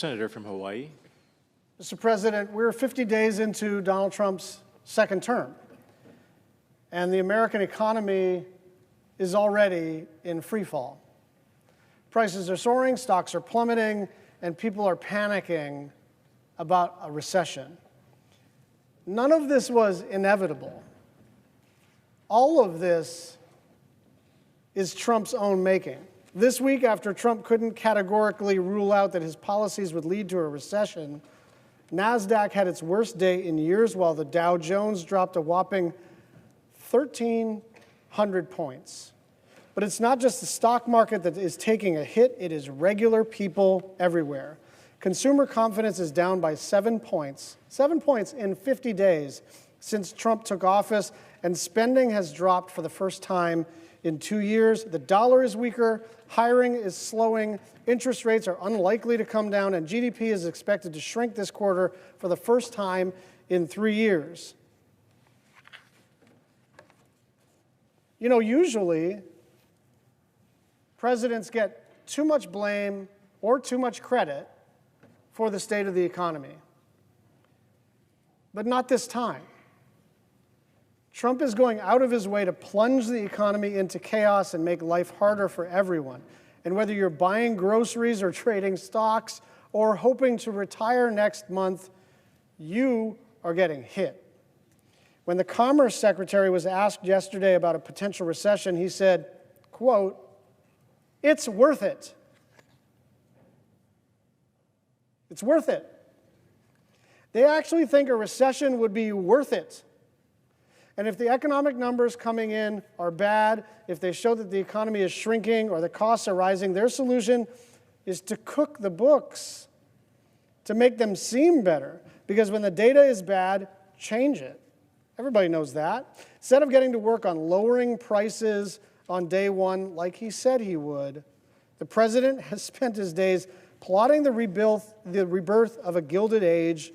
Senator from Hawaii. Mr. President, we're 50 days into Donald Trump's second term, and the American economy is already in free fall. Prices are soaring, stocks are plummeting, and people are panicking about a recession. None of this was inevitable. All of this is Trump's own making. This week, after Trump couldn't categorically rule out that his policies would lead to a recession, NASDAQ had its worst day in years while the Dow Jones dropped a whopping 1,300 points. But it's not just the stock market that is taking a hit, it is regular people everywhere. Consumer confidence is down by 7 points. 7 points in 50 days since Trump took office, and spending has dropped for the first time in 2 years. The dollar is weaker, hiring is slowing, interest rates are unlikely to come down, and GDP is expected to shrink this quarter for the first time in 3 years. You know, usually, presidents get too much blame or too much credit for the state of the economy. But not this time. Trump is going out of his way to plunge the economy into chaos and make life harder for everyone. And whether you're buying groceries or trading stocks or hoping to retire next month, you are getting hit. When the Commerce Secretary was asked yesterday about a potential recession, he said, quote, "It's worth it." It's worth it. They actually think a recession would be worth it. And if the economic numbers coming in are bad, if they show that the economy is shrinking or the costs are rising, their solution is to cook the books, to make them seem better. Because when the data is bad, change it. Everybody knows that. Instead of getting to work on lowering prices on day one like he said he would, the president has spent his days plotting the rebirth of a gilded age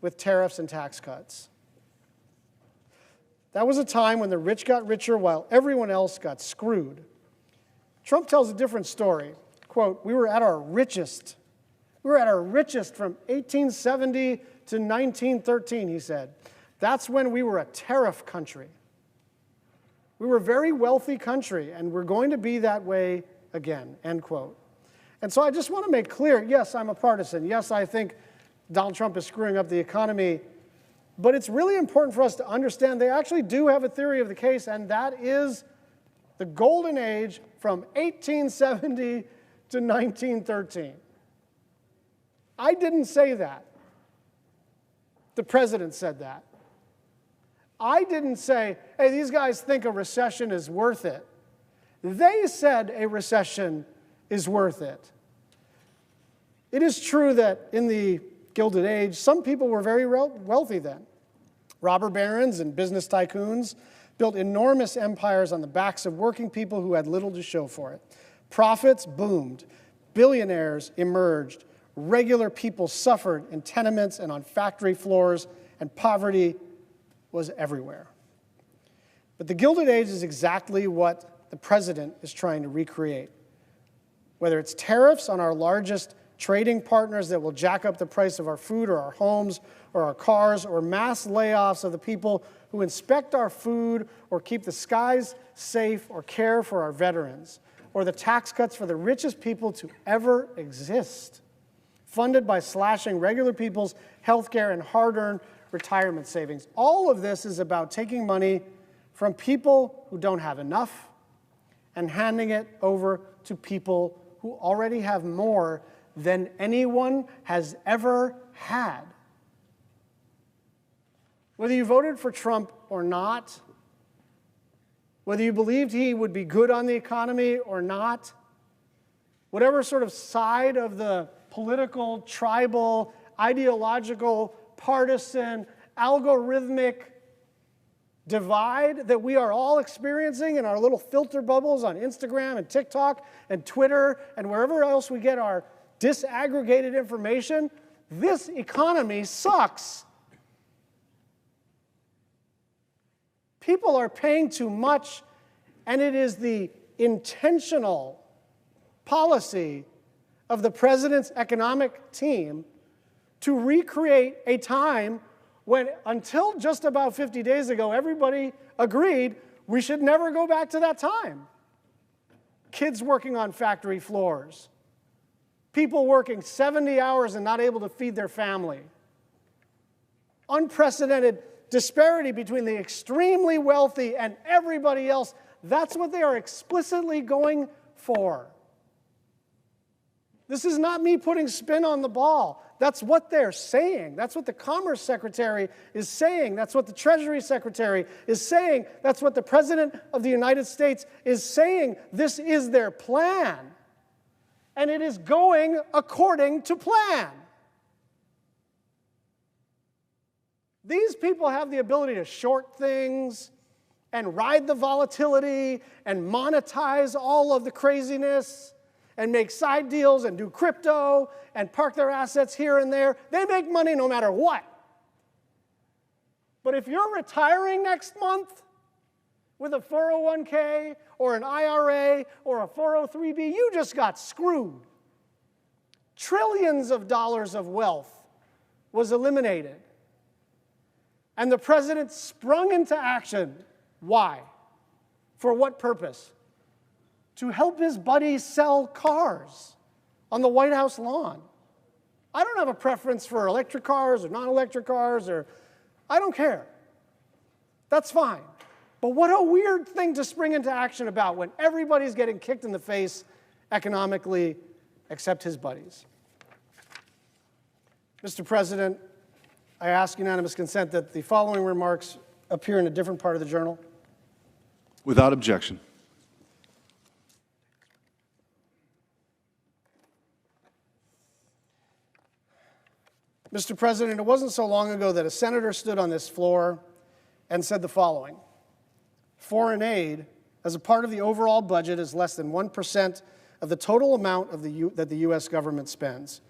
with tariffs and tax cuts. That was a time when the rich got richer while everyone else got screwed. Trump tells a different story. Quote, "We were at our richest. We were at our richest from 1870 to 1913, he said. That's when we were a tariff country. We were a very wealthy country, and we're going to be that way again," end quote. And so I just want to make clear, yes, I'm a partisan. Yes, I think Donald Trump is screwing up the economy. But it's really important for us to understand they actually do have a theory of the case, and that is the golden age from 1870 to 1913. I didn't say that. The president said that. I didn't say, hey, these guys think a recession is worth it. They said a recession is worth it. It is true that in the Gilded Age, some people were very wealthy then. Robber barons and business tycoons built enormous empires on the backs of working people who had little to show for it. Profits boomed. Billionaires emerged. Regular people suffered in tenements and on factory floors, and poverty was everywhere. But the Gilded Age is exactly what the president is trying to recreate. Whether it's tariffs on our largest trading partners that will jack up the price of our food or our homes or our cars, or mass layoffs of the people who inspect our food or keep the skies safe or care for our veterans, or the tax cuts for the richest people to ever exist, funded by slashing regular people's health care and hard-earned retirement savings. All of this is about taking money from people who don't have enough and handing it over to people who already have more than anyone has ever had. Whether you voted for Trump or not, whether you believed he would be good on the economy or not, whatever sort of side of the political, tribal, ideological, partisan, algorithmic divide that we are all experiencing in our little filter bubbles on Instagram and TikTok and Twitter and wherever else we get our disaggregated information, this economy sucks. People are paying too much, and it is the intentional policy of the president's economic team to recreate a time when, until just about 50 days ago, everybody agreed we should never go back to that time. Kids working on factory floors, people working 70 hours and not able to feed their family, unprecedented disparity between the extremely wealthy and everybody else. That's what they are explicitly going for. This is not me putting spin on the ball. That's what they're saying. That's what the Commerce Secretary is saying. That's what the Treasury Secretary is saying. That's what the President of the United States is saying. This is their plan. And it is going according to plan. These people have the ability to short things and ride the volatility and monetize all of the craziness and make side deals and do crypto and park their assets here and there. They make money no matter what. But if you're retiring next month with a 401k or an IRA or a 403b, you just got screwed. Trillions of dollars of wealth was eliminated. And the president sprung into action. Why? For what purpose? To help his buddies sell cars on the White House lawn. I don't have a preference for electric cars or non-electric cars, or I don't care. That's fine. But what a weird thing to spring into action about when everybody's getting kicked in the face economically except his buddies. Mr. President, I ask unanimous consent that the following remarks appear in a different part of the journal. Without objection. Mr. President, it wasn't so long ago that a senator stood on this floor and said the following: foreign aid, as a part of the overall budget, is less than 1% of the total amount of that the U.S. government spends.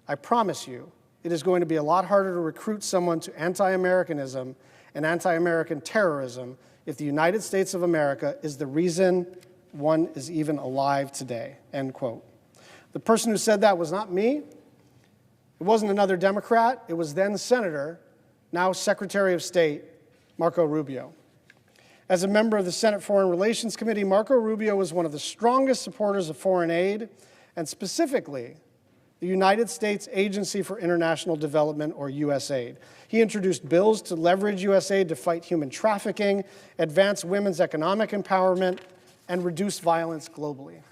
I promise you, it is going to be a lot harder to recruit someone to anti-Americanism and anti-American terrorism if the United States of America is the reason one is even alive today, end quote. The person who said that was not me. It wasn't another Democrat. It was then Senator, now Secretary of State, Marco Rubio. As a member of the Senate Foreign Relations Committee, Marco Rubio was one of the strongest supporters of foreign aid, and specifically the United States Agency for International Development, or USAID. He introduced bills to leverage USAID to fight human trafficking, advance women's economic empowerment, and reduce violence globally.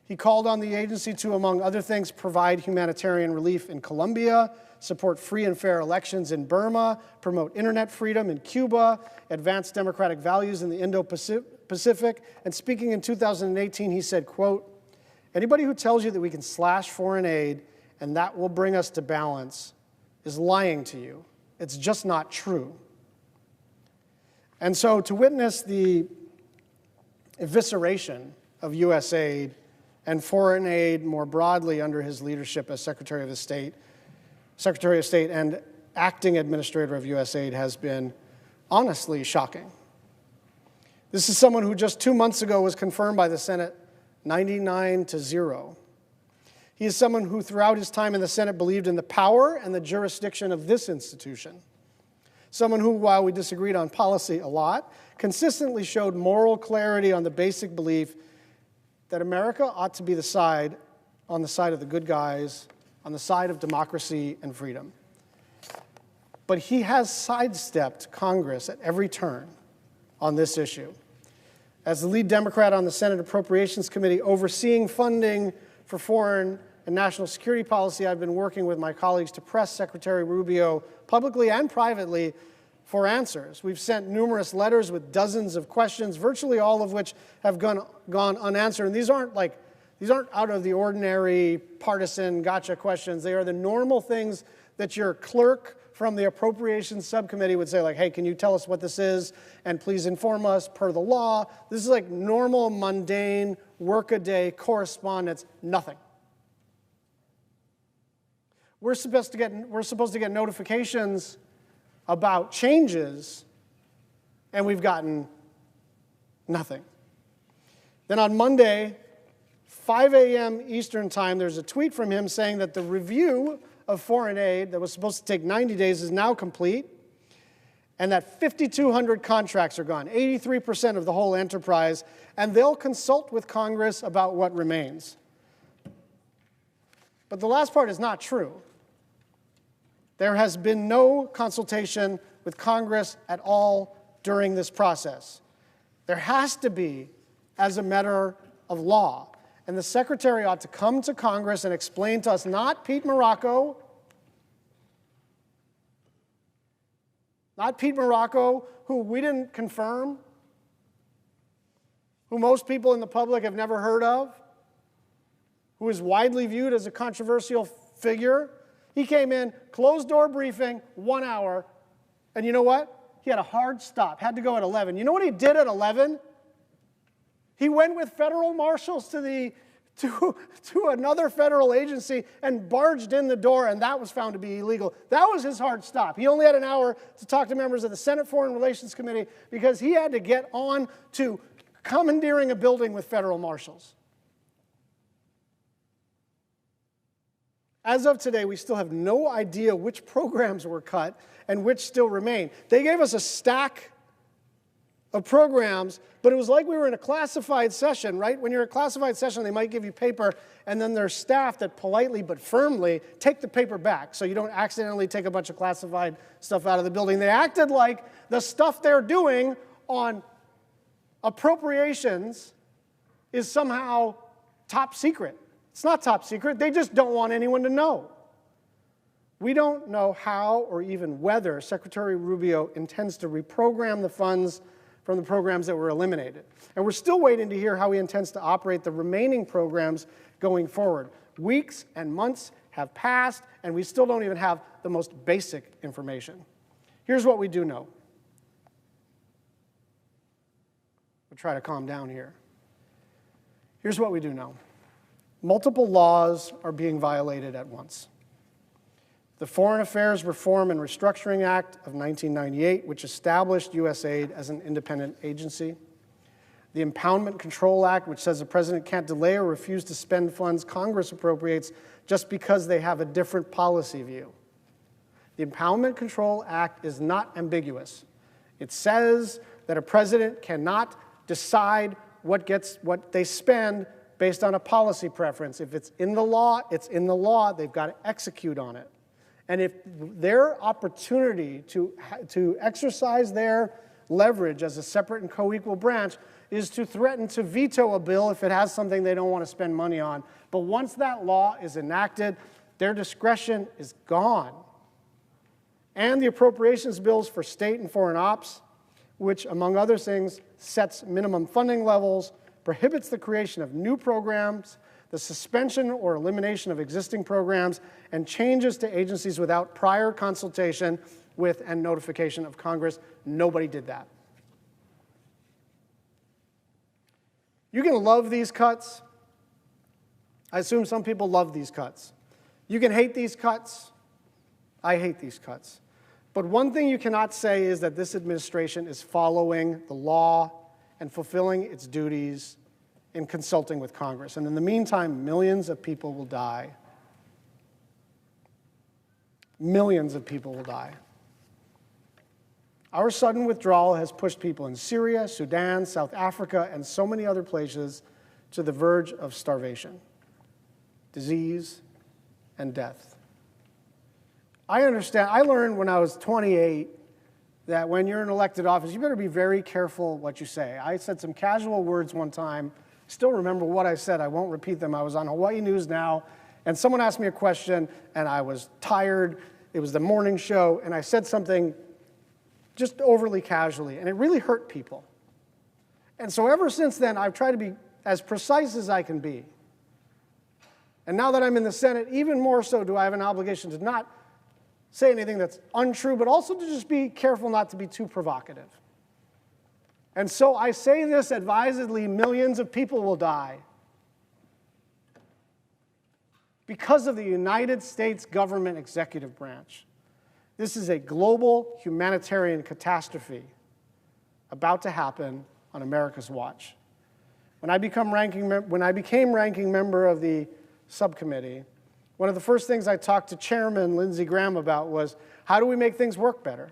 He called on the agency to, among other things, provide humanitarian relief in Colombia, support free and fair elections in Burma, promote internet freedom in Cuba, advance democratic values in the Indo-Pacific. And speaking in 2018, he said, quote, "Anybody who tells you that we can slash foreign aid and that will bring us to balance is lying to you. It's just not true." And so to witness the evisceration of USAID and foreign aid more broadly under his leadership as Secretary of State and acting administrator of USAID has been honestly shocking. This is someone who just 2 months ago was confirmed by the Senate 99-0. He is someone who throughout his time in the Senate believed in the power and the jurisdiction of this institution. Someone who, while we disagreed on policy a lot, consistently showed moral clarity on the basic belief that America ought to be on the side of the good guys, on the side of democracy and freedom. But he has sidestepped Congress at every turn on this issue. As the lead Democrat on the Senate Appropriations Committee overseeing funding for foreign and national security policy, I've been working with my colleagues to press Secretary Rubio publicly and privately for answers. We've sent numerous letters with dozens of questions, virtually all of which have gone unanswered. And these aren't out of the ordinary partisan gotcha questions. They are the normal things that your clerk from the Appropriations Subcommittee would say, like, hey, can you tell us what this is? And please inform us per the law. This is like normal, mundane, workaday correspondence, nothing. We're supposed to get notifications about changes, and we've gotten nothing. Then on Monday, 5 a.m. Eastern time, there's a tweet from him saying that the review of foreign aid that was supposed to take 90 days is now complete, and that 5,200 contracts are gone, 83% of the whole enterprise, and they'll consult with Congress about what remains. But the last part is not true. There has been no consultation with Congress at all during this process. There has to be, as a matter of law. And the Secretary ought to come to Congress and explain to us, not Pete Morocco, who we didn't confirm, who most people in the public have never heard of, who is widely viewed as a controversial figure. He came in, closed-door briefing, 1 hour, and you know what? He had a hard stop, had to go at 11. You know what he did at 11? He went with federal marshals to another federal agency and barged in the door, and that was found to be illegal. That was his hard stop. He only had an hour to talk to members of the Senate Foreign Relations Committee because he had to get on to commandeering a building with federal marshals. As of today, we still have no idea which programs were cut and which still remain. They gave us a stack of programs, but it was like we were in a classified session, right? When you're in a classified session, they might give you paper, and then there's staff that politely but firmly take the paper back so you don't accidentally take a bunch of classified stuff out of the building. They acted like the stuff they're doing on appropriations is somehow top secret. It's not top secret. They just don't want anyone to know. We don't know how or even whether Secretary Rubio intends to reprogram the funds from the programs that were eliminated. And we're still waiting to hear how he intends to operate the remaining programs going forward. Weeks and months have passed, and we still don't even have the most basic information. Here's what we do know. We'll try to calm down here. Here's what we do know. Multiple laws are being violated at once. The Foreign Affairs Reform and Restructuring Act of 1998, which established USAID as an independent agency. The Impoundment Control Act, which says the president can't delay or refuse to spend funds Congress appropriates just because they have a different policy view. The Impoundment Control Act is not ambiguous. It says that a president cannot decide what they spend based on a policy preference. If it's in the law, it's in the law. They've got to execute on it. And if their opportunity to exercise their leverage as a separate and co-equal branch is to threaten to veto a bill if it has something they don't want to spend money on. But once that law is enacted, their discretion is gone. And the appropriations bills for state and foreign ops, which, among other things, sets minimum funding levels, prohibits the creation of new programs, the suspension or elimination of existing programs, and changes to agencies without prior consultation with and notification of Congress. Nobody did that. You can love these cuts. I assume some people love these cuts. You can hate these cuts. I hate these cuts. But one thing you cannot say is that this administration is following the law and fulfilling its duties in consulting with Congress. And in the meantime, millions of people will die. Millions of people will die. Our sudden withdrawal has pushed people in Syria, Sudan, South Africa, and so many other places to the verge of starvation, disease, and death. I understand. I learned when I was 28 that when you're in elected office, you better be very careful what you say. I said some casual words one time. Still remember what I said. I won't repeat them. I was on Hawaii News Now, and someone asked me a question, and I was tired. It was the morning show, and I said something just overly casually, and it really hurt people. And so ever since then, I've tried to be as precise as I can be. And now that I'm in the Senate, even more so do I have an obligation to not say anything that's untrue, but also to just be careful not to be too provocative. And so I say this advisedly, millions of people will die because of the United States government executive branch. This is a global humanitarian catastrophe about to happen on America's watch. When I became ranking member of the subcommittee, one of the first things I talked to Chairman Lindsey Graham about was, how do we make things work better?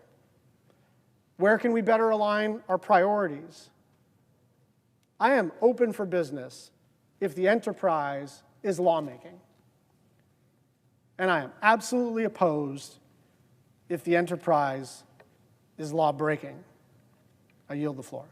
Where can we better align our priorities? I am open for business if the enterprise is lawmaking. And I am absolutely opposed if the enterprise is law-breaking. I yield the floor.